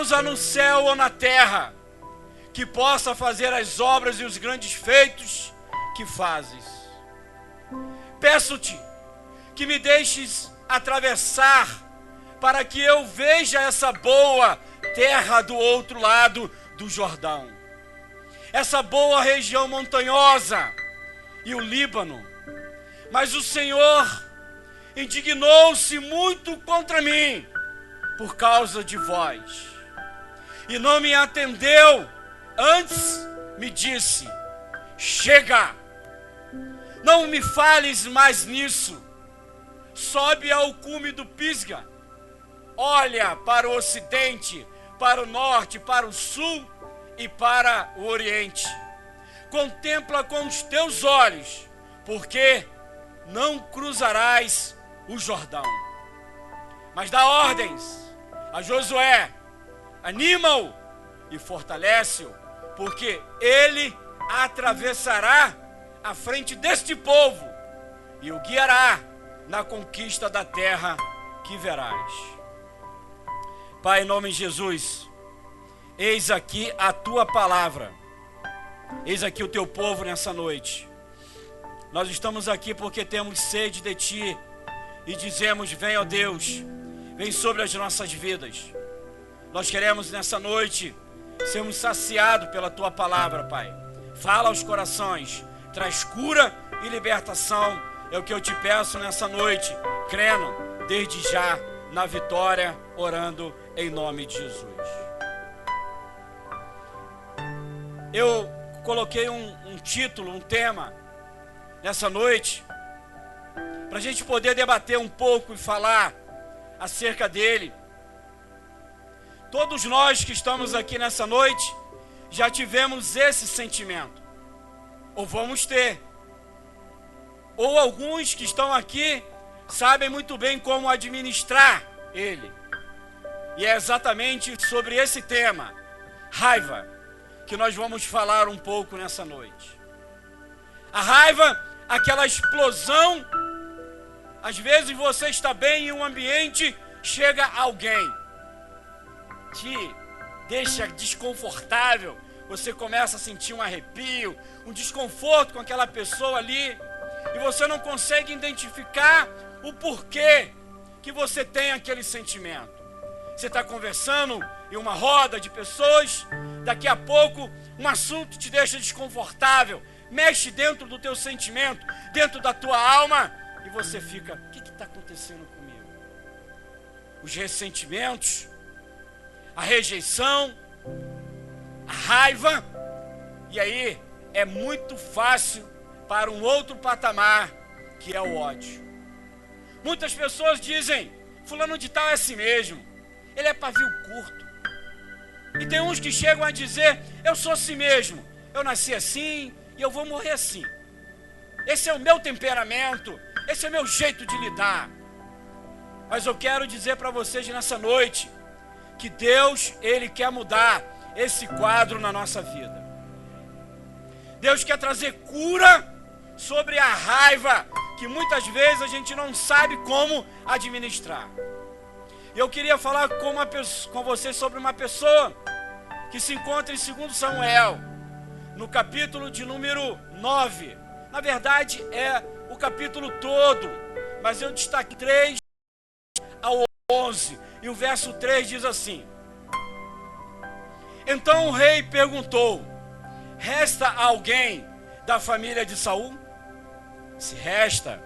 Deus há no céu ou na terra que possa fazer as obras e os grandes feitos que fazes. Peço-te que me deixes atravessar para que eu veja essa boa terra do outro lado do Jordão, essa boa região montanhosa e o Líbano. Mas o Senhor indignou-se muito contra mim por causa de vós, e não me atendeu, antes me disse: chega, não me fales mais nisso, sobe ao cume do Pisga, olha para o ocidente, para o norte, para o sul e para o oriente, contempla com os teus olhos, porque não cruzarás o Jordão. Mas dá ordens a Josué, anima-o e fortalece-o, porque ele atravessará à frente deste povo e o guiará na conquista da terra que verás. Pai, em nome de Jesus, eis aqui a tua palavra, eis aqui o teu povo nessa noite. Nós estamos aqui porque temos sede de ti e dizemos: vem, ó Deus, vem sobre as nossas vidas. Nós queremos nessa noite sermos saciados pela tua palavra, Pai. Fala aos corações, traz cura e libertação, é o que eu te peço nessa noite, crendo desde já na vitória, orando em nome de Jesus. Eu coloquei um título, um tema nessa noite, para a gente poder debater um pouco e falar acerca dele. Todos nós que estamos aqui nessa noite já tivemos esse sentimento, ou vamos ter, ou alguns que estão aqui sabem muito bem como administrar ele. E é exatamente sobre esse tema, raiva, que nós vamos falar um pouco nessa noite. A raiva, aquela explosão. Às vezes você está bem em um ambiente, chega alguém, te deixa desconfortável, você começa a sentir um arrepio, um desconforto com aquela pessoa ali, e você não consegue identificar o porquê que você tem aquele sentimento. Você está conversando em uma roda de pessoas, daqui a pouco um assunto te deixa desconfortável, mexe dentro do teu sentimento, dentro da tua alma, e você fica: o que está acontecendo comigo? Os ressentimentos, a rejeição, a raiva, e aí é muito fácil para um outro patamar, que é o ódio. Muitas pessoas dizem: fulano de tal é assim mesmo, ele é pavio curto. E tem uns que chegam a dizer: eu sou assim mesmo, eu nasci assim e eu vou morrer assim. Esse é o meu temperamento, esse é o meu jeito de lidar. Mas eu quero dizer para vocês nessa noite que Deus, Ele quer mudar esse quadro na nossa vida. Deus quer trazer cura sobre a raiva que muitas vezes a gente não sabe como administrar. E eu queria falar com você sobre uma pessoa que se encontra em 2 Samuel, no capítulo de número 9. Na verdade é o capítulo todo, mas eu destaquei 3 ao 11, e o verso 3 diz assim: então o rei perguntou: resta alguém da família de Saul? Se resta,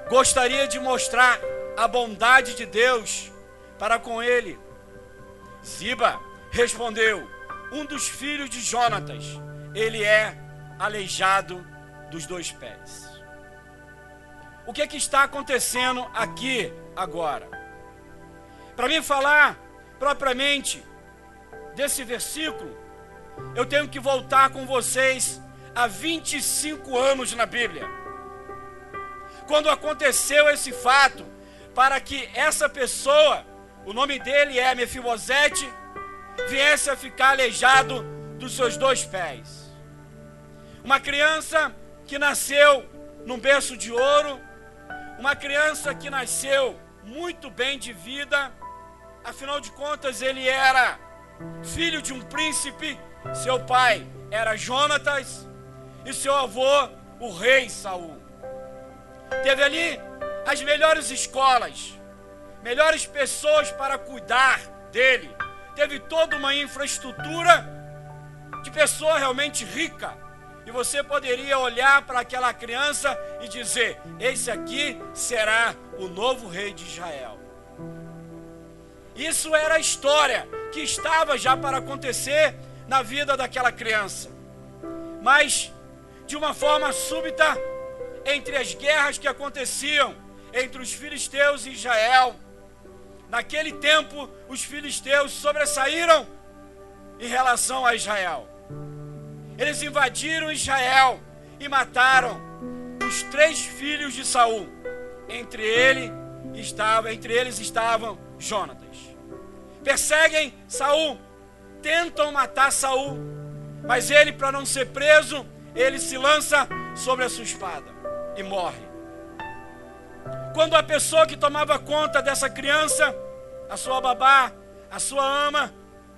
gostaria de mostrar a bondade de Deus para com ele. Ziba respondeu: um dos filhos de Jonatas, ele é aleijado dos 2 pés. O que está acontecendo aqui agora? Para mim falar propriamente desse versículo, eu tenho que voltar com vocês há 25 anos na Bíblia, quando aconteceu esse fato, para que essa pessoa, o nome dele é Mefibosete, viesse a ficar aleijado dos seus 2 pés. Uma criança que nasceu num berço de ouro, uma criança que nasceu muito bem de vida, afinal de contas ele era filho de um príncipe. Seu pai era Jonatas e seu avô, o rei Saul. Teve ali as melhores escolas, melhores pessoas para cuidar dele. Teve toda uma infraestrutura de pessoa realmente rica. E você poderia olhar para aquela criança e dizer: esse aqui será o novo rei de Israel. Isso era a história que estava já para acontecer na vida daquela criança. Mas, de uma forma súbita, entre as guerras que aconteciam entre os filisteus e Israel, naquele tempo, os filisteus sobressaíram em relação a Israel. Eles invadiram Israel e mataram os 3 filhos de Saul. Entre eles estavam Jonatas. Perseguem Saul, tentam matar Saul, mas ele, para não ser preso, ele se lança sobre a sua espada e morre. Quando a pessoa que tomava conta dessa criança, a sua babá, a sua ama,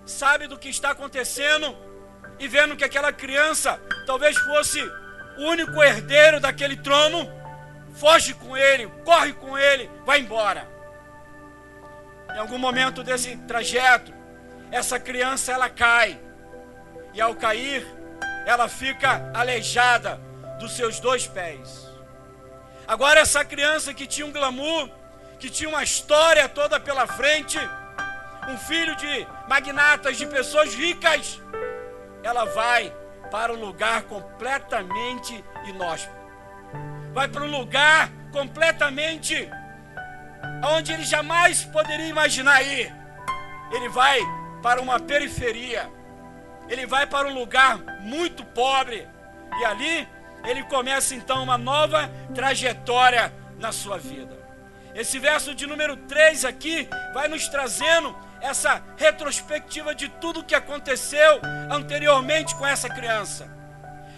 sabe do que está acontecendo e vendo que aquela criança talvez fosse o único herdeiro daquele trono, foge com ele, corre com ele, vai embora. Em algum momento desse trajeto, essa criança ela cai, e ao cair, ela fica aleijada dos seus 2 pés. Agora essa criança que tinha um glamour, que tinha uma história toda pela frente, um filho de magnatas, de pessoas ricas, ela vai para um lugar completamente inóspito. Vai para um lugar completamente onde ele jamais poderia imaginar ir. Ele vai para uma periferia. Ele vai para um lugar muito pobre. E ali ele começa então uma nova trajetória na sua vida. Esse verso de número 3 aqui vai nos trazendo essa retrospectiva de tudo que aconteceu anteriormente com essa criança.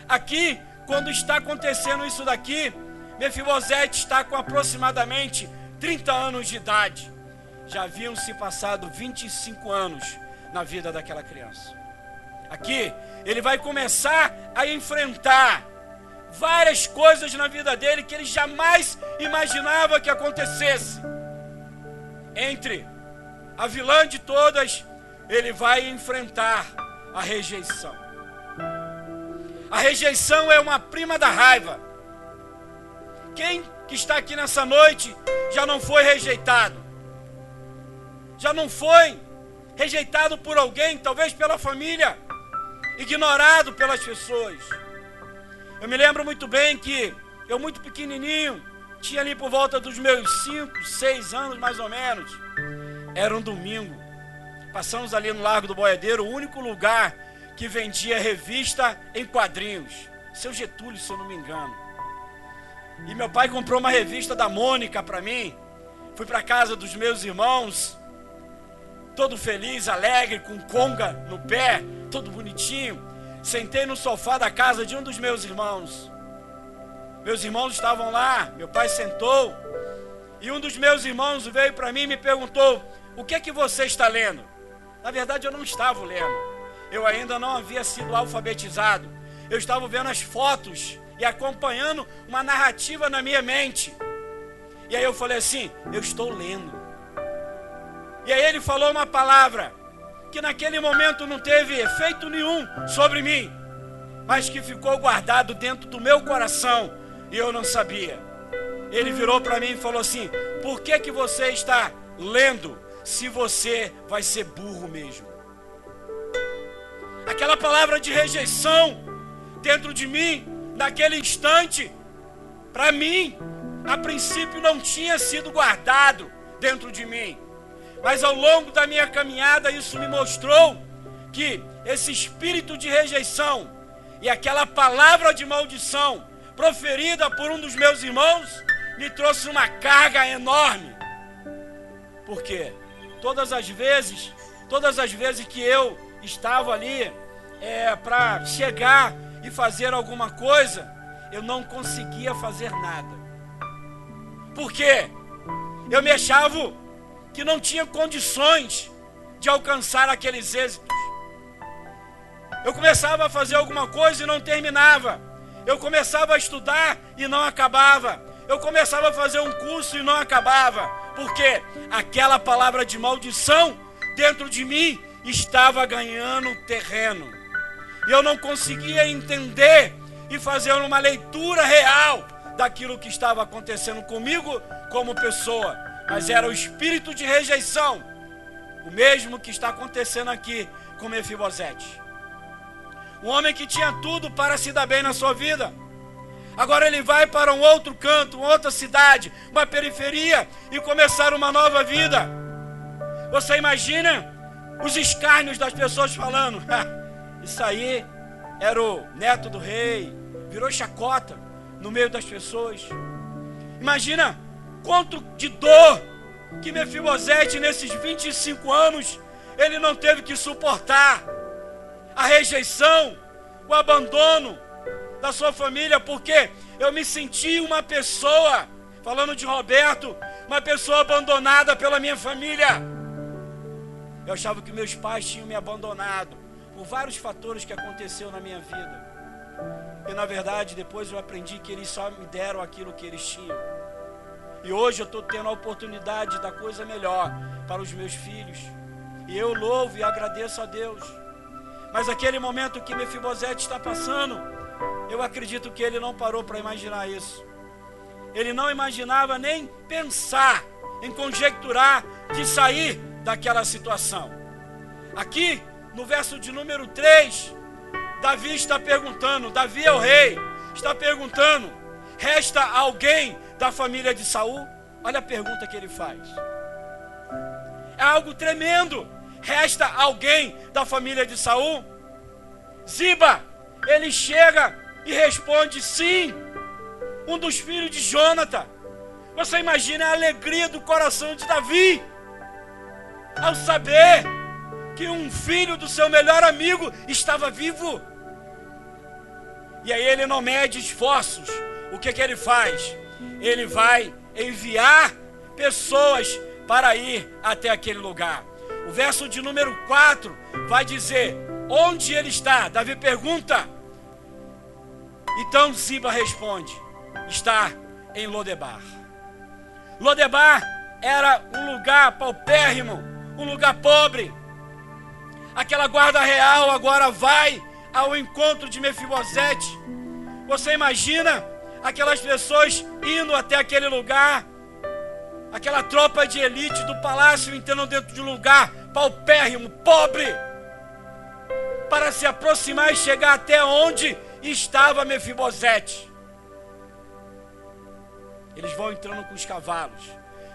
Aqui, quando está acontecendo isso daqui, Mefibosete está com aproximadamente 30 anos de idade. Já haviam se passado 25 anos na vida daquela criança. Aqui, ele vai começar a enfrentar várias coisas na vida dele que ele jamais imaginava que acontecesse. Entre a vilã de todas, ele vai enfrentar a rejeição. A rejeição é uma prima da raiva. Quem que está aqui nessa noite já não foi rejeitado? Já não foi rejeitado por alguém, talvez pela família, ignorado pelas pessoas? Eu me lembro muito bem que eu, muito pequenininho, tinha ali por volta dos meus 5, 6 anos mais ou menos. Era um domingo. Passamos ali no Largo do Boiadeiro, o único lugar que vendia revista em quadrinhos. Seu Getúlio, se eu não me engano. E meu pai comprou uma revista da Mônica para mim. Fui para casa dos meus irmãos, todo feliz, alegre, com conga no pé, todo bonitinho. Sentei no sofá da casa de um dos meus irmãos. Meus irmãos estavam lá, meu pai sentou, e um dos meus irmãos veio para mim e me perguntou: o que é que você está lendo? Na verdade, eu não estava lendo. Eu ainda não havia sido alfabetizado. Eu estava vendo as fotos e acompanhando uma narrativa na minha mente. E aí eu falei assim: eu estou lendo. E aí ele falou uma palavra que naquele momento não teve efeito nenhum sobre mim, mas que ficou guardado dentro do meu coração e eu não sabia. Ele virou para mim e falou assim: por que que você está lendo se você vai ser burro mesmo? Aquela palavra de rejeição dentro de mim, naquele instante, para mim, a princípio não tinha sido guardado dentro de mim. Mas ao longo da minha caminhada, isso me mostrou que esse espírito de rejeição e aquela palavra de maldição proferida por um dos meus irmãos me trouxe uma carga enorme. Por quê? Todas as vezes que eu estava ali para chegar e fazer alguma coisa, eu não conseguia fazer nada. Por quê? Eu me achava que não tinha condições de alcançar aqueles êxitos. Eu começava a fazer alguma coisa e não terminava. Eu começava a estudar e não acabava. Eu começava a fazer um curso e não acabava. Porque aquela palavra de maldição dentro de mim estava ganhando terreno. E eu não conseguia entender e fazer uma leitura real daquilo que estava acontecendo comigo como pessoa. Mas era o espírito de rejeição, o mesmo que está acontecendo aqui com Mefibosete. Um homem que tinha tudo para se dar bem na sua vida. Agora ele vai para um outro canto, uma outra cidade, uma periferia e começar uma nova vida. Você imagina os escárnios das pessoas falando: isso aí era o neto do rei, virou chacota no meio das pessoas. Imagina quanto de dor que Mefibosete nesses 25 anos ele não teve que suportar. A rejeição, o abandono da sua família, porque eu me senti uma pessoa, falando de Roberto, uma pessoa abandonada pela minha família. Eu achava que meus pais tinham me abandonado por vários fatores que aconteceram na minha vida. E na verdade depois eu aprendi que eles só me deram aquilo que eles tinham. E hoje eu estou tendo a oportunidade da coisa melhor para os meus filhos. E eu louvo e agradeço a Deus. Mas aquele momento que Mefibosete está passando, eu acredito que ele não parou para imaginar isso. Ele não imaginava nem pensar em conjecturar de sair daquela situação. Aqui, no verso de número 3, Davi está perguntando, Davi é o rei, está perguntando: resta alguém da família de Saul? Olha a pergunta que ele faz. É algo tremendo. Resta alguém da família de Saul? Ziba, ele chega e responde: sim, um dos filhos de Jonathan. Você imagina a alegria do coração de Davi ao saber que um filho do seu melhor amigo estava vivo. E aí ele não mede esforços. O que ele faz? Ele vai enviar pessoas para ir até aquele lugar. O verso de número 4 vai dizer onde ele está. Davi pergunta. Então Ziba responde: está em Lodebar. Lodebar era um lugar paupérrimo, um lugar pobre. Aquela guarda real agora vai ao encontro de Mefibosete. Você imagina aquelas pessoas indo até aquele lugar, aquela tropa de elite do palácio entrando dentro de um lugar paupérrimo, pobre, para se aproximar e chegar até onde estava Mefibosete. Eles vão entrando com os cavalos.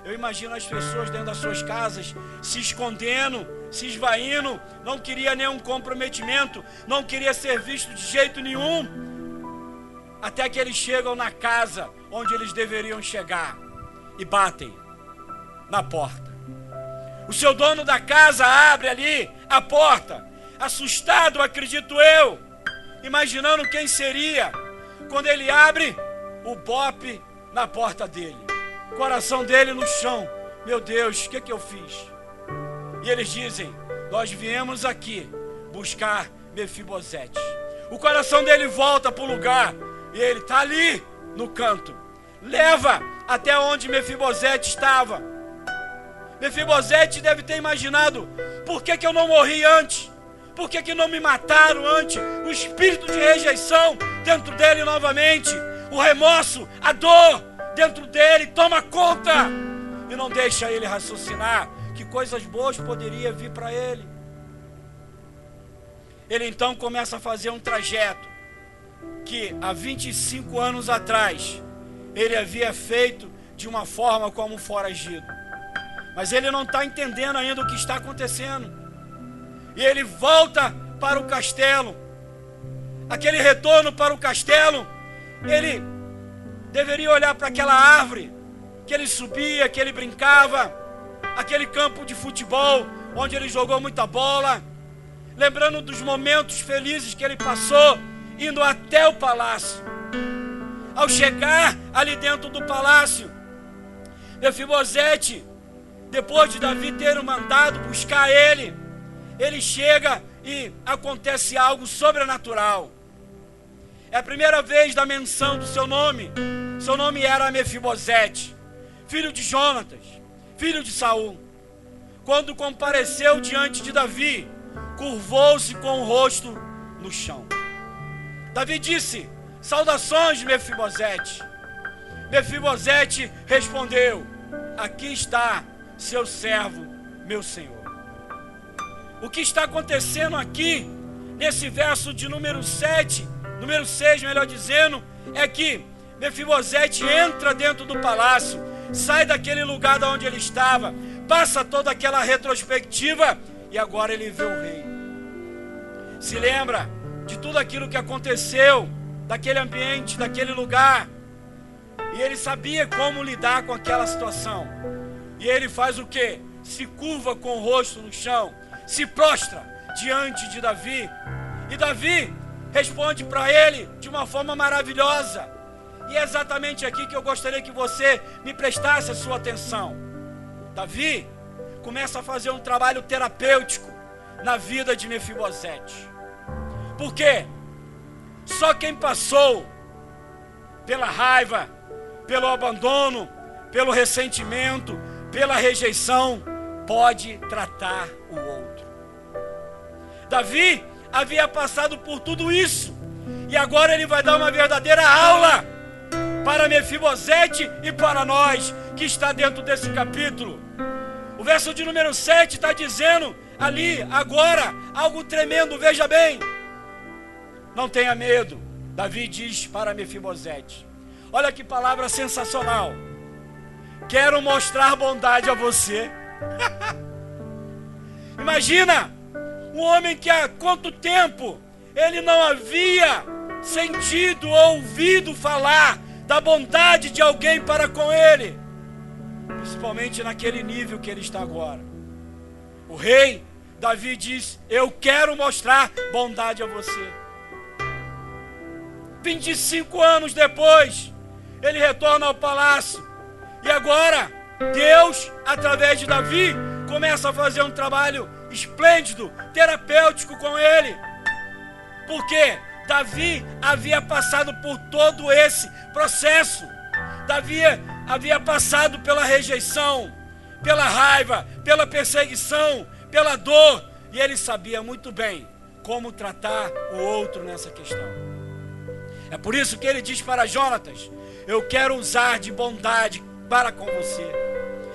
Eu imagino as pessoas dentro das suas casas se escondendo, se esvaindo, não queria nenhum comprometimento, não queria ser visto de jeito nenhum, até que eles chegam na casa onde eles deveriam chegar e batem na porta. O seu dono da casa abre ali a porta, assustado, acredito eu, imaginando quem seria. Quando ele abre, o bope na porta dele, coração dele no chão. Meu Deus, o que eu fiz? E eles dizem: nós viemos aqui buscar Mefibosete. O coração dele volta para o lugar e ele está ali no canto. Leva até onde Mefibosete estava. Mefibosete deve ter imaginado: por que eu não morri antes? Por que não me mataram antes? O espírito de rejeição dentro dele novamente, o remorso, a dor dentro dele toma conta e não deixa ele raciocinar que coisas boas poderiam vir para ele. Ele então começa a fazer um trajeto que há 25 anos atrás ele havia feito de uma forma como um foragido. Mas ele não está entendendo ainda o que está acontecendo. E ele volta para o castelo. Aquele retorno para o castelo, ele deveria olhar para aquela árvore que ele subia, que ele brincava, aquele campo de futebol onde ele jogou muita bola, lembrando dos momentos felizes que ele passou indo até o palácio. Ao chegar ali dentro do palácio, Mefibosete depois de Davi ter mandado buscar ele, ele chega e acontece algo sobrenatural. É a primeira vez da menção do seu nome. Seu nome era Mefibosete, filho de Jonatas, filho de Saul. Quando compareceu diante de Davi, curvou-se com o rosto no chão. Davi disse: saudações, Mefibosete. Mefibosete respondeu: aqui está seu servo, meu senhor. O que está acontecendo aqui, nesse verso de número 6, melhor dizendo, é que Mefibosete entra dentro do palácio, sai daquele lugar de onde ele estava, passa toda aquela retrospectiva e agora ele vê o rei. Se lembra de tudo aquilo que aconteceu, daquele ambiente, daquele lugar, e ele sabia como lidar com aquela situação. E ele faz o quê? Se curva com o rosto no chão, se prostra diante de Davi, e Davi responde para ele de uma forma maravilhosa. E é exatamente aqui que eu gostaria que você me prestasse a sua atenção. Davi começa a fazer um trabalho terapêutico na vida de Mefibosete. Por quê? Só quem passou pela raiva, pelo abandono, pelo ressentimento, pela rejeição, pode tratar o outro. Davi havia passado por tudo isso, e agora ele vai dar uma verdadeira aula para Mefibosete e para nós, que está dentro desse capítulo. O verso de número 7 está dizendo ali, agora, algo tremendo, veja bem. Não tenha medo, Davi diz para Mefibosete. Olha que palavra sensacional. Quero mostrar bondade a você. Imagina, um homem que há quanto tempo ele não havia sentido ou ouvido falar da bondade de alguém para com ele, principalmente naquele nível que ele está agora. O rei Davi diz: eu quero mostrar bondade a você. 25 anos depois, ele retorna ao palácio, e agora Deus, através de Davi, começa a fazer um trabalho esplêndido, terapêutico com ele. Porque Davi havia passado por todo esse processo. Davi havia passado pela rejeição, pela raiva, pela perseguição, pela dor, e ele sabia muito bem como tratar o outro nessa questão. É por isso que ele diz para Jonatas: eu quero usar de bondade para com você.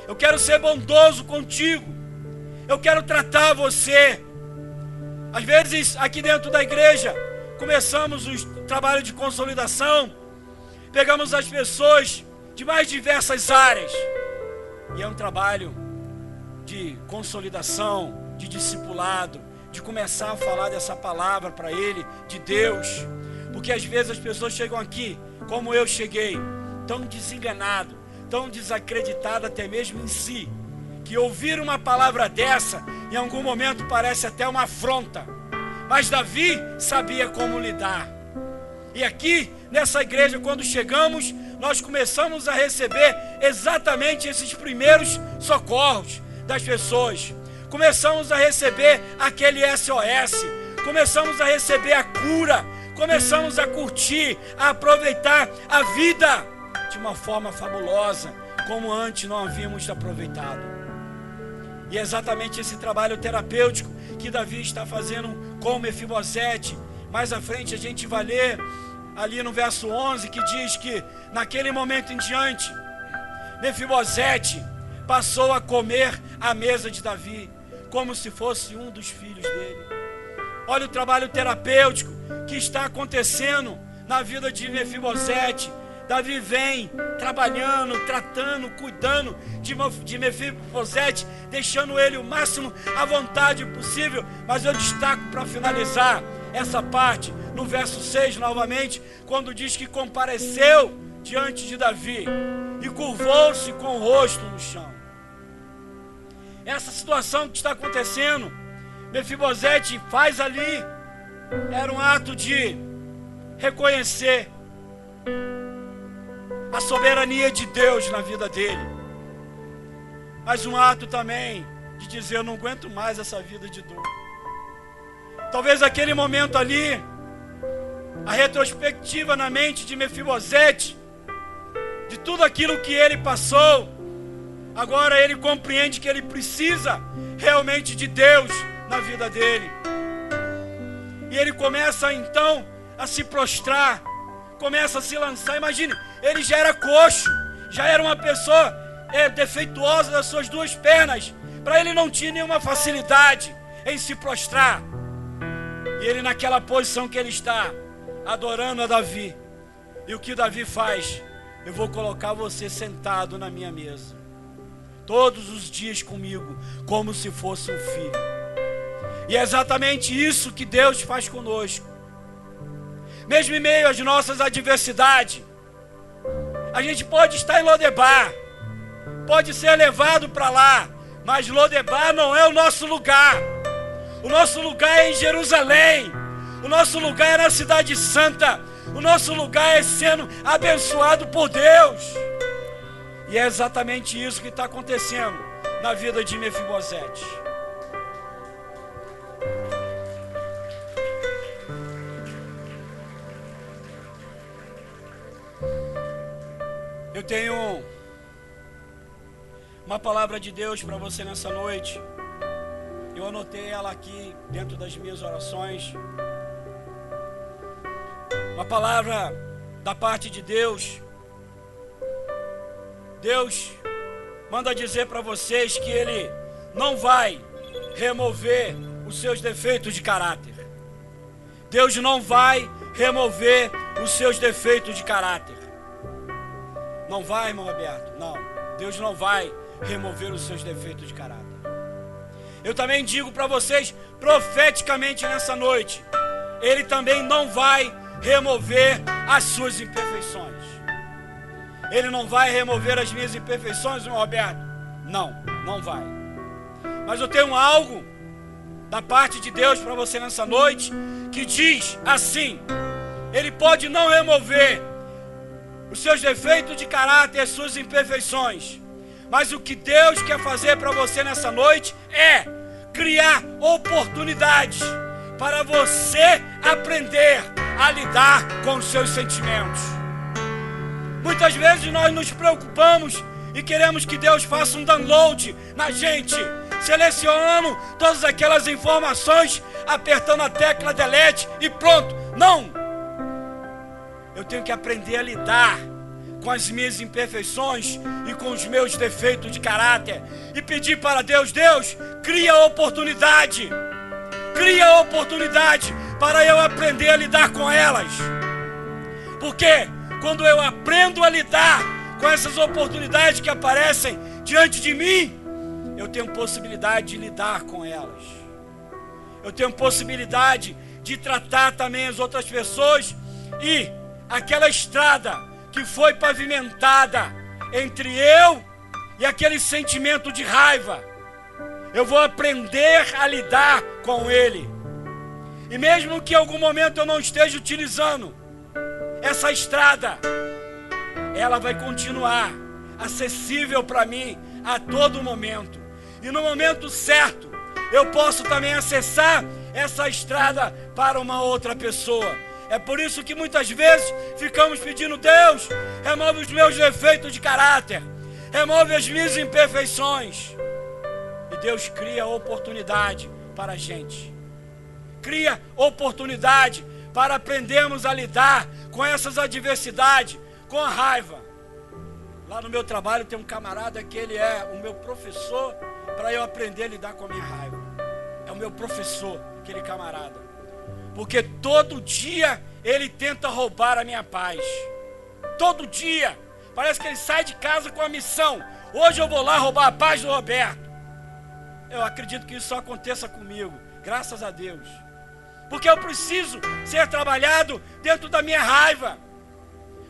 Eu quero ser bondoso contigo. Eu quero tratar você. Às vezes, aqui dentro da igreja, começamos o trabalho de consolidação, pegamos as pessoas de mais diversas áreas, e é um trabalho de consolidação, de discipulado, de começar a falar dessa palavra para ele, de Deus. Porque às vezes as pessoas chegam aqui, como eu cheguei, tão desenganado, tão desacreditado até mesmo em si, que ouvir uma palavra dessa, em algum momento parece até uma afronta. Mas Davi sabia como lidar. E aqui, nessa igreja, quando chegamos, nós começamos a receber exatamente esses primeiros socorros das pessoas. Começamos a receber aquele SOS, começamos a receber a cura, começamos a curtir, a aproveitar a vida de uma forma fabulosa, como antes não havíamos aproveitado. E é exatamente esse trabalho terapêutico que Davi está fazendo com Mefibosete. Mais à frente a gente vai ler ali no verso 11, que diz que naquele momento em diante, Mefibosete passou a comer à mesa de Davi, como se fosse um dos filhos dele. Olha o trabalho terapêutico que está acontecendo na vida de Mefibosete. Davi vem trabalhando, tratando, cuidando de Mefibosete, deixando ele o máximo à vontade possível. Mas eu destaco para finalizar essa parte no verso 6 novamente, quando diz que compareceu diante de Davi e curvou-se com o rosto no chão. Essa situação que está acontecendo, Mefibosete faz ali, era um ato de reconhecer a soberania de Deus na vida dele. mas um ato também de dizer: eu não aguento mais essa vida de dor. Talvez aquele momento ali, a retrospectiva na mente de Mefibosete, de tudo aquilo que ele passou, agora ele compreende que ele precisa realmente de Deus na vida dele. E ele começa então a se prostrar, começa a se lançar. Imagine, ele já era coxo, já era uma pessoa defeituosa das suas duas pernas. Para ele não tinha nenhuma facilidade em se prostrar. E ele, naquela posição que ele está, adorando a Davi. E o que Davi faz? Eu vou colocar você sentado na minha mesa, todos os dias comigo, como se fosse um filho. E é exatamente isso que Deus faz conosco. Mesmo em meio às nossas adversidades, a gente pode estar em Lodebar, pode ser levado para lá, mas Lodebar não é o nosso lugar. O nosso lugar é em Jerusalém. O nosso lugar é na Cidade Santa. O nosso lugar é sendo abençoado por Deus. E é exatamente isso que está acontecendo na vida de Mefibosete. Eu tenho uma palavra de Deus para você nessa noite. Eu anotei ela aqui dentro das minhas orações. Uma palavra da parte de Deus. Deus manda dizer para vocês que Ele não vai remover os seus defeitos de caráter. Deus não vai remover os seus defeitos de caráter. Não vai, irmão Roberto? Não. Deus não vai remover os seus defeitos de caráter. Eu também digo para vocês, profeticamente nessa noite, Ele também não vai remover as suas imperfeições. Ele não vai remover as minhas imperfeições, irmão Roberto? Não, não vai. Mas eu tenho algo da parte de Deus para você nessa noite, que diz assim: Ele pode não remover os seus defeitos de caráter, as suas imperfeições, mas o que Deus quer fazer para você nessa noite é criar oportunidades para você aprender a lidar com os seus sentimentos. Muitas vezes nós nos preocupamos e queremos que Deus faça um download na gente, selecionando todas aquelas informações, apertando a tecla delete e pronto. Não! Eu tenho que aprender a lidar com as minhas imperfeições e com os meus defeitos de caráter e pedir para Deus: Deus, cria oportunidade para eu aprender a lidar com elas. Porque quando eu aprendo a lidar com essas oportunidades que aparecem diante de mim, eu tenho possibilidade de lidar com elas. Eu tenho possibilidade de tratar também as outras pessoas, e aquela estrada que foi pavimentada entre eu e aquele sentimento de raiva, eu vou aprender a lidar com ele. E mesmo que em algum momento eu não esteja utilizando essa estrada, ela vai continuar acessível para mim a todo momento. E no momento certo, eu posso também acessar essa estrada para uma outra pessoa. É por isso que muitas vezes ficamos pedindo: Deus, remove os meus defeitos de caráter, remove as minhas imperfeições. E Deus cria oportunidade para a gente. Cria oportunidade para aprendermos a lidar com essas adversidades, com a raiva. Lá no meu trabalho tem um camarada que ele é o meu professor para eu aprender a lidar com a minha raiva. É o meu professor, aquele camarada. Porque todo dia ele tenta roubar a minha paz. Todo dia. Parece que ele sai de casa com a missão: hoje eu vou lá roubar a paz do Roberto. Eu acredito que isso só aconteça comigo, graças a Deus. Porque eu preciso ser trabalhado dentro da minha raiva.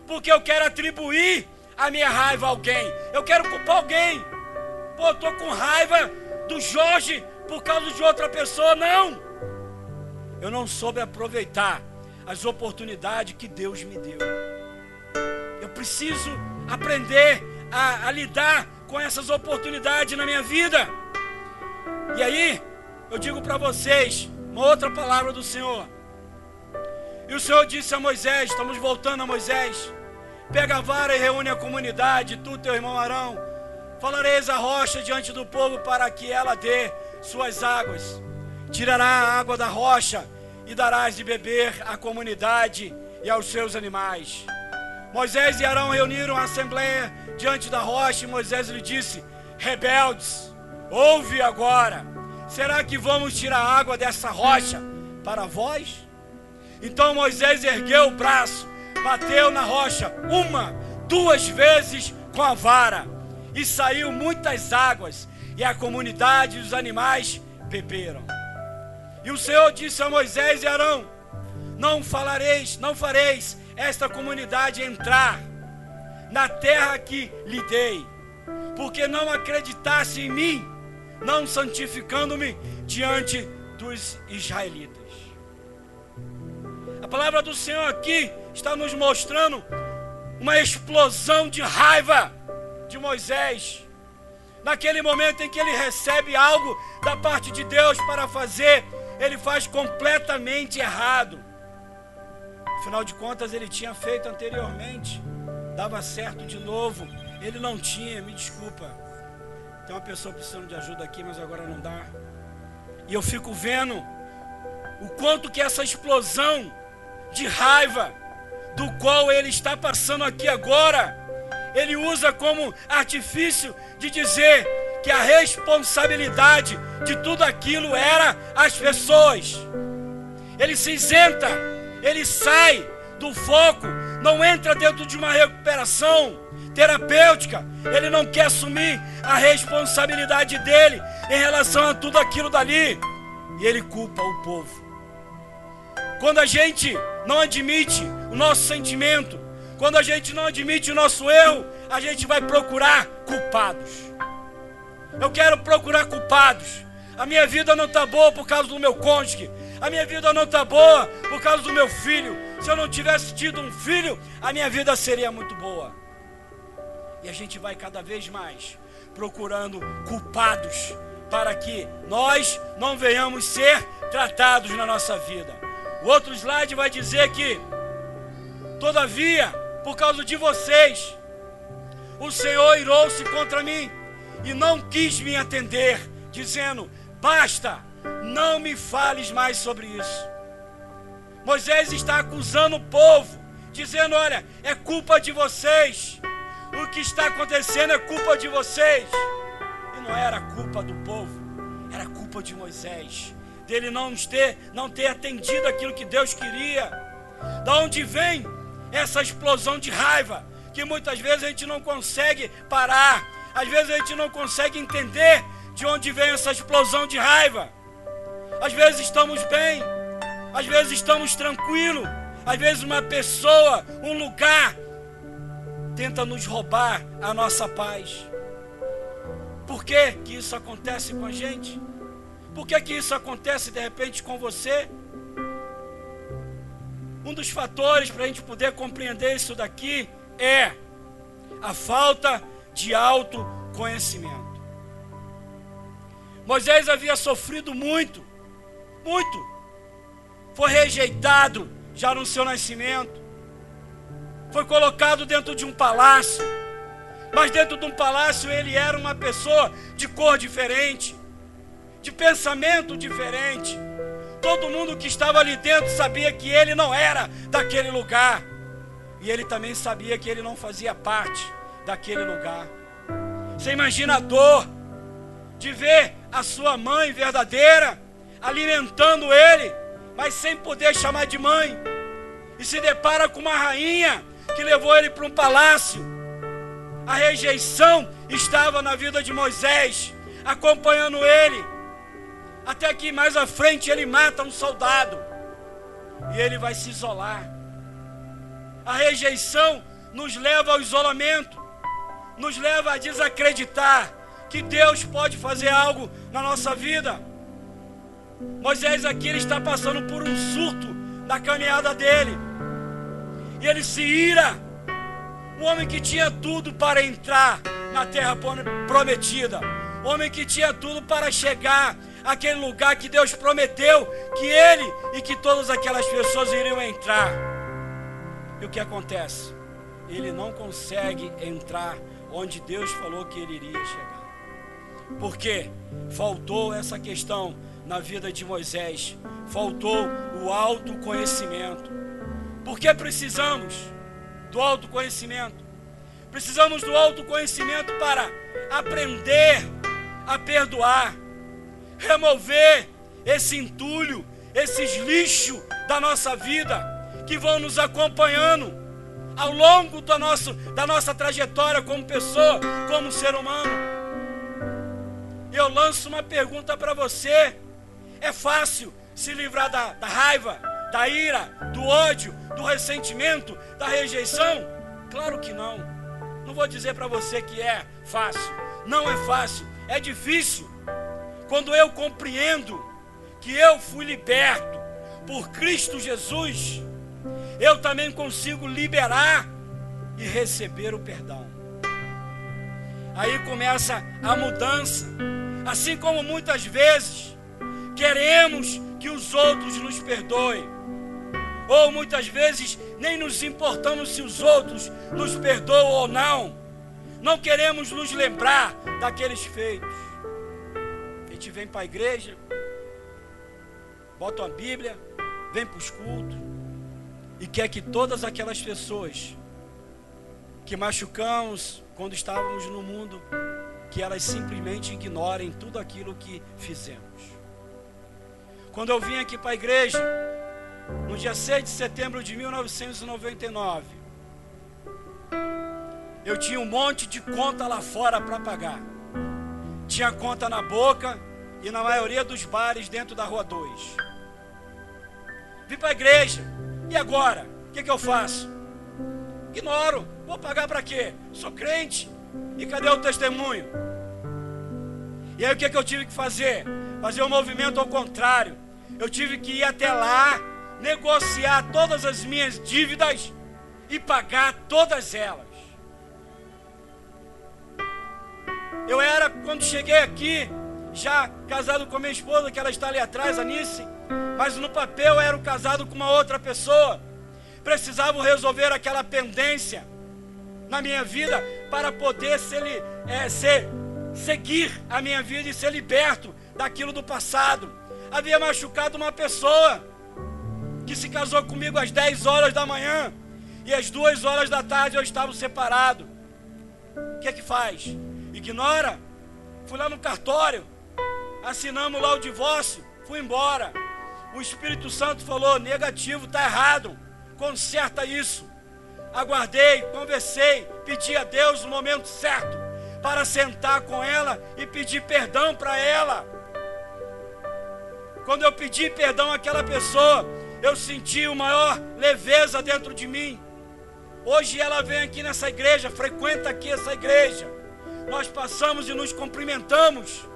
Porque eu quero atribuir a minha raiva a alguém. Eu quero culpar alguém. Pô, eu estou com raiva do Jorge por causa de outra pessoa. Não! Eu não soube aproveitar as oportunidades que Deus me deu. Eu preciso aprender a lidar com essas oportunidades na minha vida. E aí, eu digo para vocês, uma outra palavra do Senhor. E o Senhor disse a Moisés, estamos voltando a Moisés: pega a vara e reúne a comunidade, tu, teu irmão Arão, falareis a rocha diante do povo para que ela dê suas águas. Tirará a água da rocha e darás de beber à comunidade e aos seus animais. Moisés e Arão reuniram a assembleia diante da rocha, e Moisés lhe disse: rebeldes, ouve agora, será que vamos tirar a água dessa rocha para vós? Então Moisés ergueu o braço, bateu na rocha 1, 2 vezes com a vara, e saiu muitas águas, e a comunidade e os animais beberam. E o Senhor disse a Moisés e Arão: não fareis esta comunidade entrar na terra que lhe dei, porque não acreditasse em mim, não santificando-me diante dos israelitas. A palavra do Senhor aqui está nos mostrando uma explosão de raiva de Moisés, naquele momento em que ele recebe algo da parte de Deus para fazer, ele faz completamente errado. Afinal de contas, ele tinha feito anteriormente, dava certo de novo, ele não tinha, me desculpa, tem uma pessoa precisando de ajuda aqui, mas agora não dá. E eu fico vendo o quanto que essa explosão de raiva, do qual ele está passando aqui agora, ele usa como artifício de dizer que a responsabilidade de tudo aquilo era as pessoas. Ele se isenta, ele sai do foco, não entra dentro de uma recuperação terapêutica, ele não quer assumir a responsabilidade dele em relação a tudo aquilo dali, e ele culpa o povo. Quando a gente não admite o nosso sentimento, quando a gente não admite o nosso erro, a gente vai procurar culpados. Eu quero procurar culpados. A minha vida não está boa por causa do meu cônjuge. A minha vida não está boa por causa do meu filho. Se eu não tivesse tido um filho, a minha vida seria muito boa. E a gente vai cada vez mais procurando culpados para que nós não venhamos ser tratados na nossa vida. O outro slide vai dizer que, todavia, por causa de vocês, o Senhor irou-se contra mim e não quis me atender, dizendo: basta, não me fales mais sobre isso. Moisés está acusando o povo, dizendo: olha, é culpa de vocês, o que está acontecendo é culpa de vocês. E não era culpa do povo, era culpa de Moisés, dele não ter atendido aquilo que Deus queria. Da onde vem essa explosão de raiva, que muitas vezes a gente não consegue parar, às vezes a gente não consegue entender de onde vem essa explosão de raiva. Às vezes estamos bem, às vezes estamos tranquilos, às vezes uma pessoa, um lugar tenta nos roubar a nossa paz. Por que que isso acontece com a gente? Por que que isso acontece de repente com você? Um dos fatores para a gente poder compreender isso daqui é a falta de autoconhecimento. Moisés havia sofrido muito, foi rejeitado já no seu nascimento, foi colocado dentro de um palácio, mas dentro de um palácio ele era uma pessoa de cor diferente, de pensamento diferente. Todo mundo que estava ali dentro sabia que ele não era daquele lugar, e ele também sabia que ele não fazia parte daquele lugar. Você imagina a dor de ver a sua mãe verdadeira alimentando ele, mas sem poder chamar de mãe, e se depara com uma rainha que levou ele para um palácio. A rejeição estava na vida de Moisés, acompanhando ele, até que mais à frente ele mata um soldado e ele vai se isolar. A rejeição nos leva ao isolamento, nos leva a desacreditar que Deus pode fazer algo na nossa vida. Moisés aqui, ele está passando por um surto na caminhada dele, e ele se ira, Um homem que tinha tudo para entrar na terra prometida. Um homem que tinha tudo para chegar àquele lugar que Deus prometeu que ele e que todas aquelas pessoas iriam entrar. E o que acontece? Ele não consegue entrar onde Deus falou que ele iria chegar. Por quê? Faltou essa questão na vida de Moisés. Faltou o autoconhecimento. Por que precisamos do autoconhecimento? Precisamos do autoconhecimento para aprender a perdoar, remover esse entulho, esses lixos da nossa vida que vão nos acompanhando ao longo da nossa trajetória como pessoa, como ser humano. Eu lanço uma pergunta para você: é fácil se livrar da raiva, da ira, do ódio, do ressentimento, da rejeição? Claro que não. Não vou dizer para você que é fácil. Não é fácil, é difícil. Quando eu compreendo que eu fui liberto por Cristo Jesus, eu também consigo liberar e receber o perdão. Aí começa a mudança. Assim como muitas vezes queremos que os outros nos perdoem, ou muitas vezes nem nos importamos se os outros nos perdoam ou não. Não queremos nos lembrar daqueles feitos. A gente vem para a igreja, bota uma Bíblia, vem para os cultos e quer que todas aquelas pessoas que machucamos quando estávamos no mundo, que elas simplesmente ignorem tudo aquilo que fizemos. Quando eu vim aqui para a igreja, no dia 6 de setembro de 1999, eu tinha um monte de conta lá fora para pagar. Tinha conta na Boca e na maioria dos bares dentro da Rua 2. Vim para a igreja, e agora? O que eu faço? Ignoro. Vou pagar para quê? Sou crente. E cadê o testemunho? E aí o que eu tive que fazer? Fazer um movimento ao contrário. Eu tive que ir até lá, negociar todas as minhas dívidas e pagar todas elas. Eu era, quando cheguei aqui, já casado com a minha esposa, que ela está ali atrás, a Nice, mas no papel eu era casado com uma outra pessoa. Precisavam resolver aquela pendência na minha vida para poder seguir a minha vida e ser liberto daquilo do passado. Havia machucado uma pessoa que se casou comigo às 10 horas da manhã e às 2 horas da tarde eu estava separado. O que é que faz? Ignora. Fui lá no cartório, assinamos lá o divórcio, fui embora. O Espírito Santo falou: negativo, está errado, conserta isso. Aguardei, conversei, pedi a Deus no momento certo para sentar com ela e pedir perdão para ela. Quando eu pedi perdão àquela pessoa, eu senti uma maior leveza dentro de mim. Hoje ela vem aqui nessa igreja, frequenta aqui essa igreja. Nós passamos e nos cumprimentamos.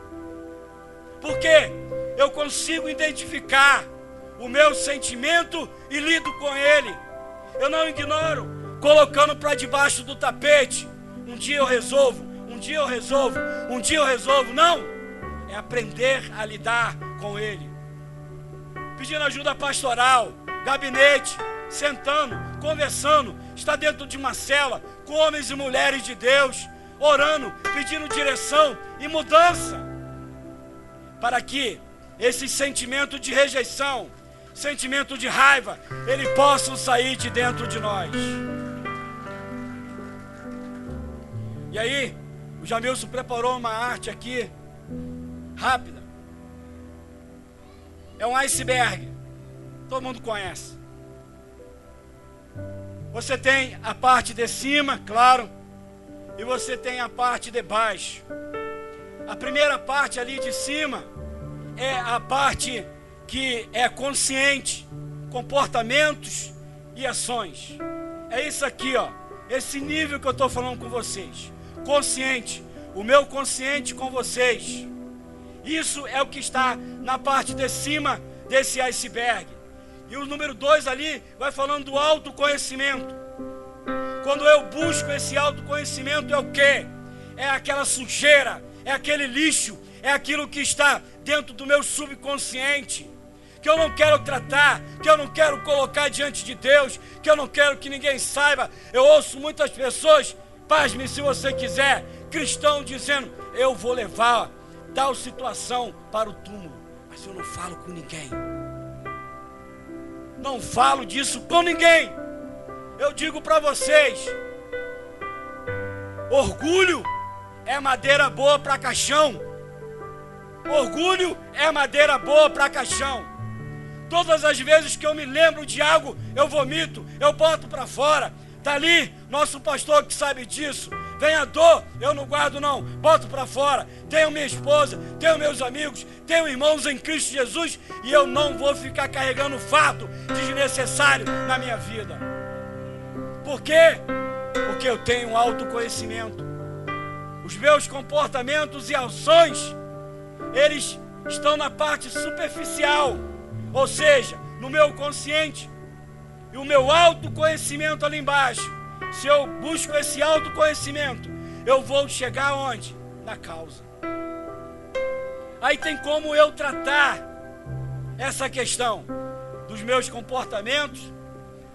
Porque eu consigo identificar o meu sentimento e lido com ele. Eu não ignoro, colocando para debaixo do tapete. Um dia eu resolvo, um dia eu resolvo, um dia eu resolvo. Não, é aprender a lidar com ele. Pedindo ajuda pastoral, gabinete, sentando, conversando, está dentro de uma cela com homens e mulheres de Deus, orando, pedindo direção e mudança, para que esse sentimento de rejeição, sentimento de raiva, ele possa sair de dentro de nós. E aí, o Jamilson preparou uma arte aqui, rápida. É um iceberg, todo mundo conhece. Você tem a parte de cima, claro, e você tem a parte de baixo. A primeira parte ali de cima é a parte que é consciente, comportamentos e ações. É isso aqui, ó, esse nível que eu estou falando com vocês. Consciente, o meu consciente com vocês. Isso é o que está na parte de cima desse iceberg. E o número 2 ali vai falando do autoconhecimento. Quando eu busco esse autoconhecimento, é o quê? É aquela sujeira, é aquele lixo, é aquilo que está dentro do meu subconsciente, que eu não quero tratar, que eu não quero colocar diante de Deus, que eu não quero que ninguém saiba. Eu ouço muitas pessoas, pasme se você quiser, cristão dizendo: eu vou levar tal situação para o túmulo, mas eu não falo com ninguém. Não falo disso com ninguém. Eu digo para vocês, orgulho é madeira boa para caixão. Orgulho é madeira boa para caixão. Todas as vezes que eu me lembro de algo, eu vomito, eu boto para fora. Está ali nosso pastor que sabe disso. Vem a dor, eu não guardo não, boto para fora. Tenho minha esposa, tenho meus amigos, tenho irmãos em Cristo Jesus, e eu não vou ficar carregando fardo desnecessário na minha vida. Por quê? Porque eu tenho um autoconhecimento. Os meus comportamentos e ações, eles estão na parte superficial, ou seja, no meu consciente. E o meu autoconhecimento ali embaixo, se eu busco esse autoconhecimento, eu vou chegar onde? Na causa. Aí tem como eu tratar essa questão dos meus comportamentos,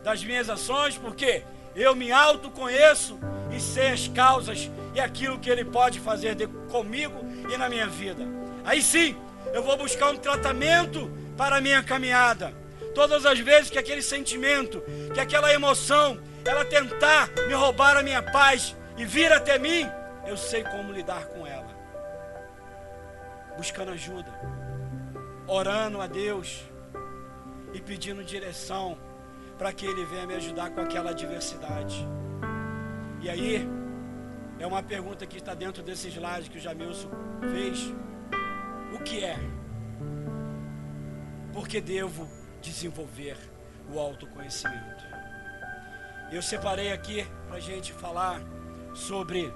das minhas ações, porque eu me autoconheço e sei as causas e aquilo que Ele pode fazer comigo e na minha vida. Aí sim, eu vou buscar um tratamento para a minha caminhada. Todas as vezes que aquele sentimento, que aquela emoção, ela tentar me roubar a minha paz e vir até mim, eu sei como lidar com ela. Buscando ajuda, orando a Deus e pedindo direção para que Ele venha me ajudar com aquela adversidade. E aí, é uma pergunta que está dentro desse slide que o Jamilson fez. O que é? Por que devo desenvolver o autoconhecimento? Eu separei aqui para a gente falar sobre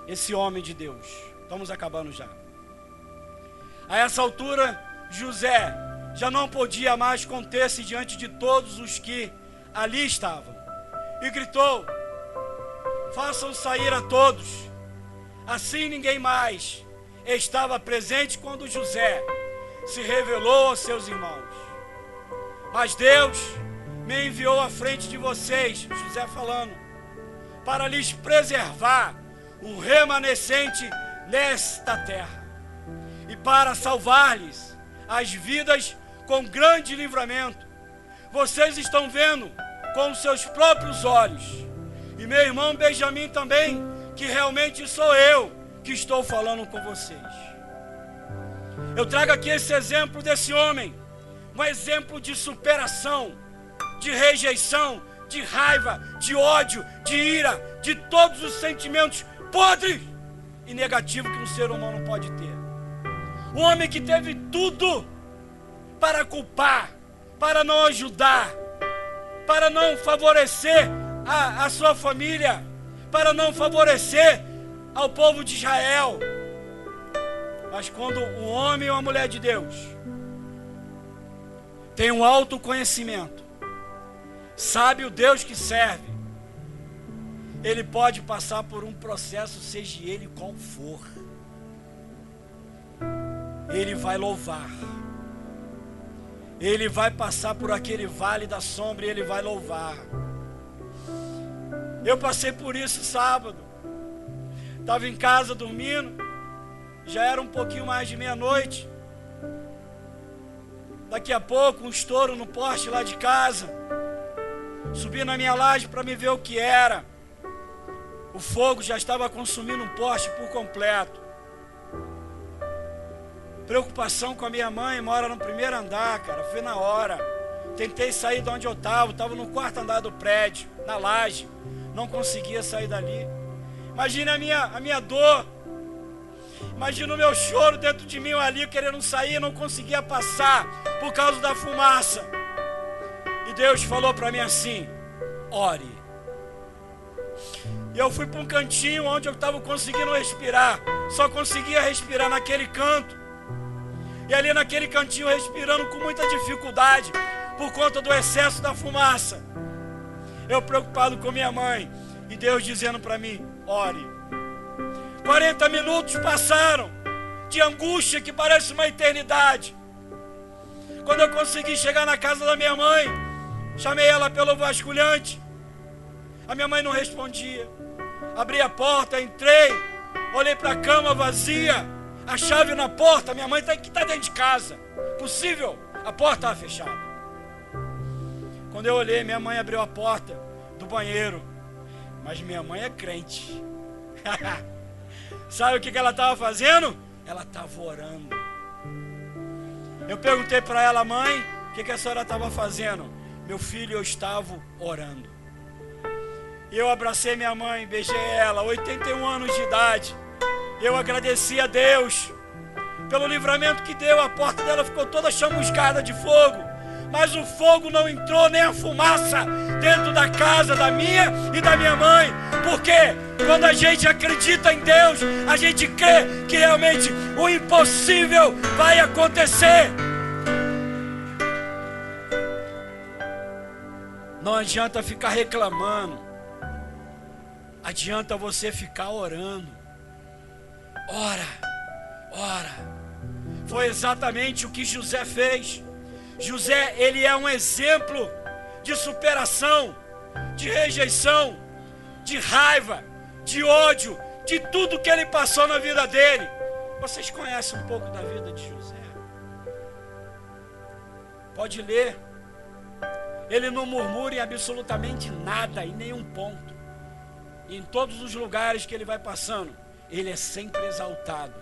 esse homem de Deus. Estamos acabando já. A essa altura, José já não podia mais conter-se diante de todos os que ali estavam, e gritou: façam sair a todos. Assim ninguém mais estava presente quando José se revelou aos seus irmãos. Mas Deus me enviou à frente de vocês, José falando, para lhes preservar um remanescente nesta terra, e para salvar-lhes as vidas com grande livramento. Vocês estão vendo com os seus próprios olhos, e meu irmão Benjamim também, que realmente sou eu que estou falando com vocês. Eu trago aqui esse exemplo desse homem, um exemplo de superação, de rejeição, de raiva, de ódio, de ira, de todos os sentimentos podres e negativos que um ser humano pode ter. Um homem que teve tudo para culpar, para não ajudar, para não favorecer a sua família, para não favorecer ao povo de Israel. Mas quando um homem ou uma mulher de Deus tem um autoconhecimento, sabe o Deus que serve, ele pode passar por um processo, seja ele qual for, ele vai louvar. Ele vai passar por aquele vale da sombra e ele vai louvar. Eu passei por isso sábado. Estava em casa dormindo, já era um pouquinho mais de meia-noite. Daqui a pouco, um estouro no poste lá de casa. Subi na minha laje para me ver o que era. O fogo já estava consumindo um poste por completo. Preocupação com a minha mãe, mora no primeiro andar, cara, foi na hora. Tentei sair de onde eu estava no quarto andar do prédio, na laje. Não conseguia sair dali. Imagina a minha dor. Imagina o meu choro dentro de mim ali, querendo sair, não conseguia passar por causa da fumaça. E Deus falou para mim assim: ore. E eu fui para um cantinho onde eu estava conseguindo respirar. Só conseguia respirar naquele canto. E ali naquele cantinho, respirando com muita dificuldade, por conta do excesso da fumaça. Eu preocupado com minha mãe. E Deus dizendo para mim: ore. 40 minutos passaram de angústia que parece uma eternidade. Quando eu consegui chegar na casa da minha mãe, chamei ela pelo vasculhante. A minha mãe não respondia. Abri a porta, entrei, olhei para a cama vazia, a chave na porta. Minha mãe está dentro de casa. Possível? A porta estava fechada. Quando eu olhei, minha mãe abriu a porta do banheiro. Mas minha mãe é crente. Sabe o que ela estava fazendo? Ela estava orando. Eu perguntei para ela: mãe, o que a senhora estava fazendo? Meu filho, eu estava orando. E eu abracei minha mãe, beijei ela, 81 anos de idade. Eu agradeci a Deus pelo livramento que deu. A porta dela ficou toda chamuscada de fogo, mas o fogo não entrou, nem a fumaça dentro da casa da minha e da minha mãe. Porque quando a gente acredita em Deus, a gente crê que realmente o impossível vai acontecer. Não adianta ficar reclamando, adianta você ficar orando. Ora. Foi exatamente o que José fez. José, ele é um exemplo de superação, de rejeição, de raiva, de ódio, de tudo que ele passou na vida dele. Vocês conhecem um pouco da vida de José? Pode ler. Ele não murmura em absolutamente nada, em nenhum ponto. E em todos os lugares que ele vai passando, ele é sempre exaltado.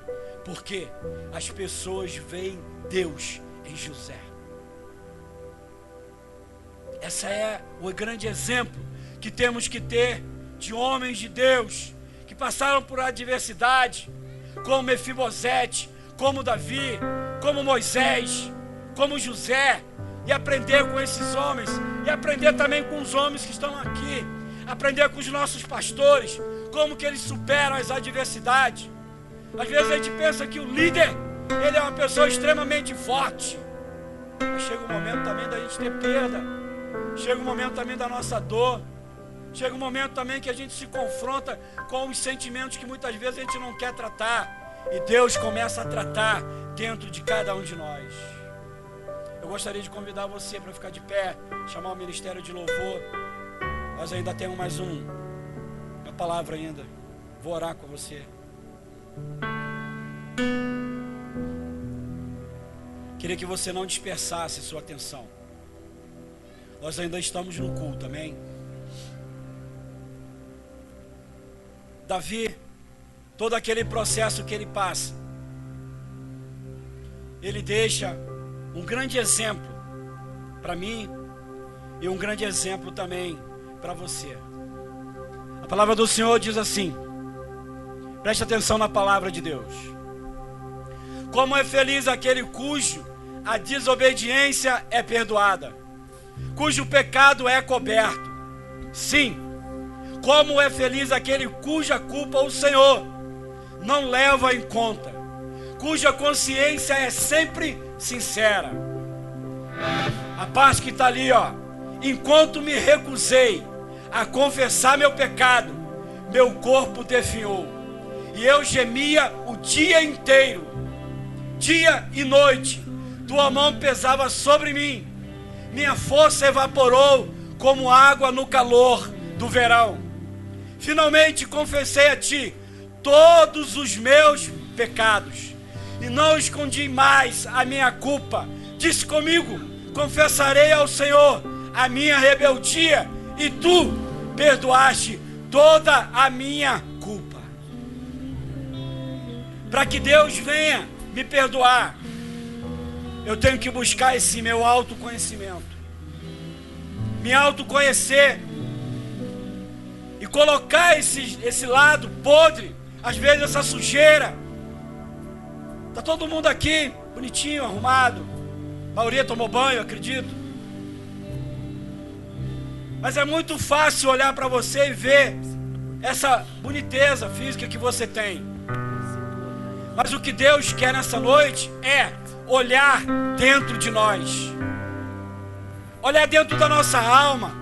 Porque as pessoas veem Deus em José. Esse é o grande exemplo que temos que ter de homens de Deus que passaram por adversidade, como Mefibosete, como Davi, como Moisés, como José, e aprender com esses homens, e aprender também com os homens que estão aqui, aprender com os nossos pastores, como que eles superam as adversidades. Às vezes a gente pensa que o líder, ele é uma pessoa extremamente forte, mas chega um momento também da gente ter perda, chega um momento também da nossa dor, chega um momento também que a gente se confronta com os sentimentos que muitas vezes a gente não quer tratar, e Deus começa a tratar dentro de cada um de nós. Eu gostaria de convidar você para ficar de pé, chamar o ministério de louvor. Nós ainda temos mais uma palavra ainda. Vou orar com você. Queria que você não dispersasse sua atenção. Nós ainda estamos no culto, amém? Davi, todo aquele processo que ele passa, ele deixa um grande exemplo para mim e um grande exemplo também para você. A palavra do Senhor diz assim, preste atenção na palavra de Deus: como é feliz aquele cujo a desobediência é perdoada, cujo pecado é coberto. Sim, como é feliz aquele cuja culpa o Senhor não leva em conta, cuja consciência é sempre sincera. A parte que está ali, ó: enquanto me recusei a confessar meu pecado, meu corpo definhou, e eu gemia o dia inteiro, dia e noite, tua mão pesava sobre mim, minha força evaporou como água no calor do verão. Finalmente confessei a ti todos os meus pecados, e não escondi mais a minha culpa. Disse comigo: confessarei ao Senhor a minha rebeldia, e tu perdoaste toda a minha culpa. Para que Deus venha me perdoar, eu tenho que buscar esse meu autoconhecimento, me autoconhecer e colocar esse lado podre, às vezes essa sujeira. Está todo mundo aqui bonitinho, arrumado, a maioria tomou banho, acredito, mas é muito fácil olhar para você e ver essa boniteza física que você tem. Mas o que Deus quer nessa noite é olhar dentro de nós, olhar dentro da nossa alma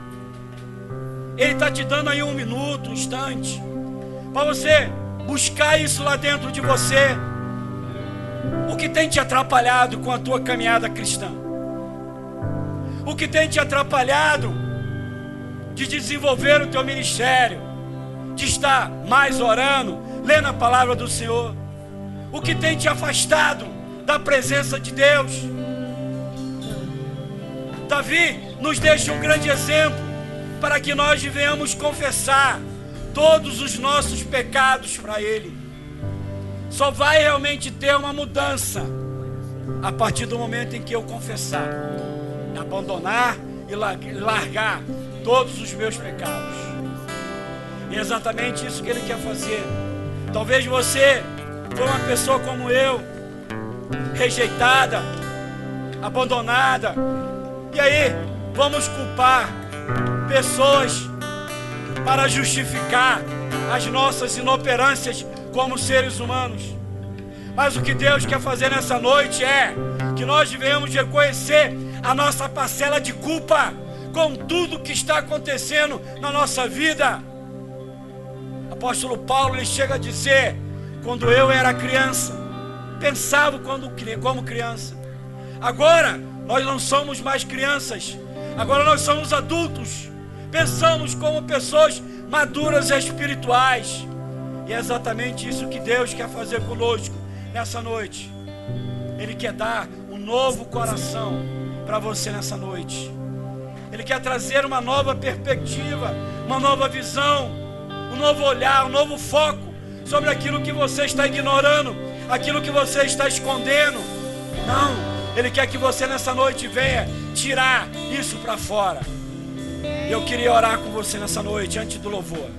Ele está te dando aí um minuto, um instante, para você buscar isso lá dentro de você. O que tem te atrapalhado com a tua caminhada cristã? O que tem te atrapalhado de desenvolver o teu ministério, de estar mais orando, lendo a palavra do Senhor? O que tem te afastado da presença de Deus? Davi nos deixa um grande exemplo para que nós venhamos confessar todos os nossos pecados para Ele. Só vai realmente ter uma mudança a partir do momento em que eu confessar, abandonar e largar todos os meus pecados. E é exatamente isso que Ele quer fazer. Talvez você foi uma pessoa como eu, rejeitada, abandonada, e aí vamos culpar pessoas para justificar as nossas inoperâncias como seres humanos. Mas o que Deus quer fazer nessa noite é que nós devemos reconhecer a nossa parcela de culpa com tudo que está acontecendo na nossa vida. Apóstolo Paulo, ele chega a dizer: quando eu era criança, pensava como criança. Agora nós não somos mais crianças, agora nós somos adultos. Pensamos como pessoas maduras e espirituais. E é exatamente isso que Deus quer fazer conosco nessa noite. Ele quer dar um novo coração para você nessa noite. Ele quer trazer uma nova perspectiva, uma nova visão, um novo olhar, um novo foco sobre aquilo que você está ignorando, aquilo que você está escondendo. Não, Ele quer que você nessa noite venha tirar isso para fora. Eu queria orar com você nessa noite, antes do louvor.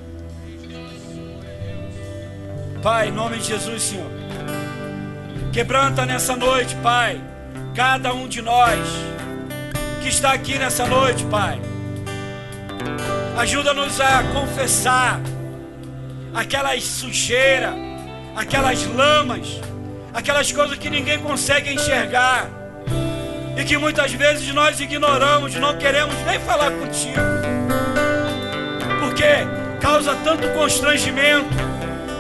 Pai, em nome de Jesus, Senhor, quebranta nessa noite, Pai, cada um de nós que está aqui nessa noite, Pai. Ajuda-nos a confessar aquelas sujeiras, aquelas lamas, aquelas coisas que ninguém consegue enxergar e que muitas vezes nós ignoramos, não queremos nem falar contigo, porque causa tanto constrangimento,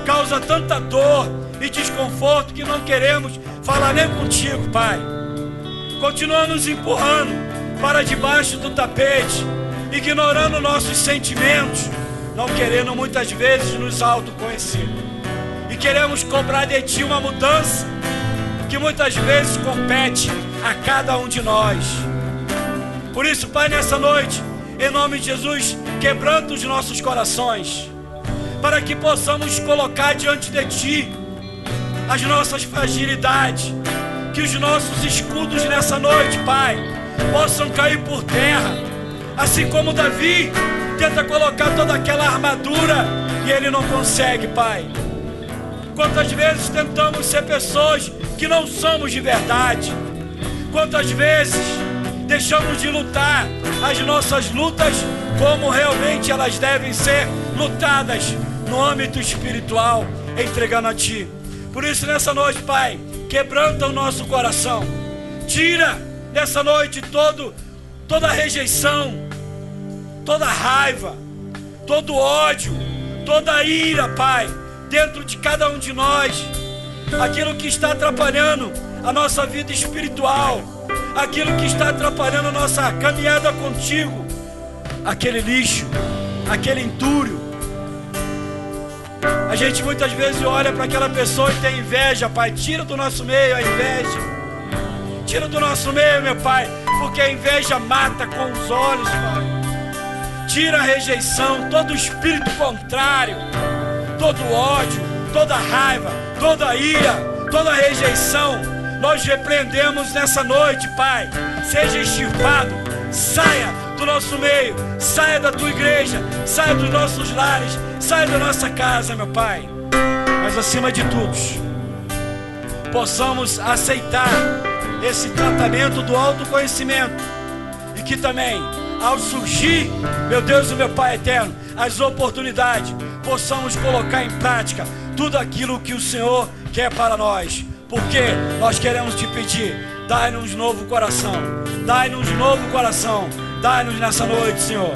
causa tanta dor e desconforto que não queremos falar nem contigo, Pai. Continua nos empurrando para debaixo do tapete, ignorando nossos sentimentos, não querendo muitas vezes nos autoconhecer. E queremos cobrar de Ti uma mudança que muitas vezes compete a cada um de nós. Por isso, Pai, nessa noite, em nome de Jesus, quebranta os nossos corações, para que possamos colocar diante de Ti as nossas fragilidades, que os nossos escudos nessa noite, Pai, possam cair por terra, assim como Davi tenta colocar toda aquela armadura e ele não consegue, Pai. Quantas vezes tentamos ser pessoas que não somos de verdade? Quantas vezes deixamos de lutar as nossas lutas como realmente elas devem ser lutadas no âmbito espiritual, entregando a Ti. Por isso, nessa noite, Pai, quebranta o nosso coração. Tira nessa noite toda rejeição, toda raiva, todo ódio, toda ira, Pai, dentro de cada um de nós. Aquilo que está atrapalhando a nossa vida espiritual, aquilo que está atrapalhando a nossa caminhada contigo, aquele lixo, aquele entulho. A gente muitas vezes olha para aquela pessoa e tem inveja, Pai. Tira do nosso meio a inveja. Tira do nosso meio, meu Pai, porque a inveja mata com os olhos, Pai. Tira a rejeição, todo espírito contrário, todo ódio, toda raiva, toda ira, toda rejeição. Nós repreendemos nessa noite, Pai. Seja extirpado, saia do nosso meio, saia da Tua igreja, saia dos nossos lares, saia da nossa casa, meu Pai. Mas acima de tudo, possamos aceitar esse tratamento do autoconhecimento, e que também, ao surgir, meu Deus e meu Pai eterno, as oportunidades, possamos colocar em prática tudo aquilo que o Senhor quer para nós. Porque nós queremos Te pedir: dai-nos novo coração, dai-nos novo coração, dai-nos nessa noite, Senhor.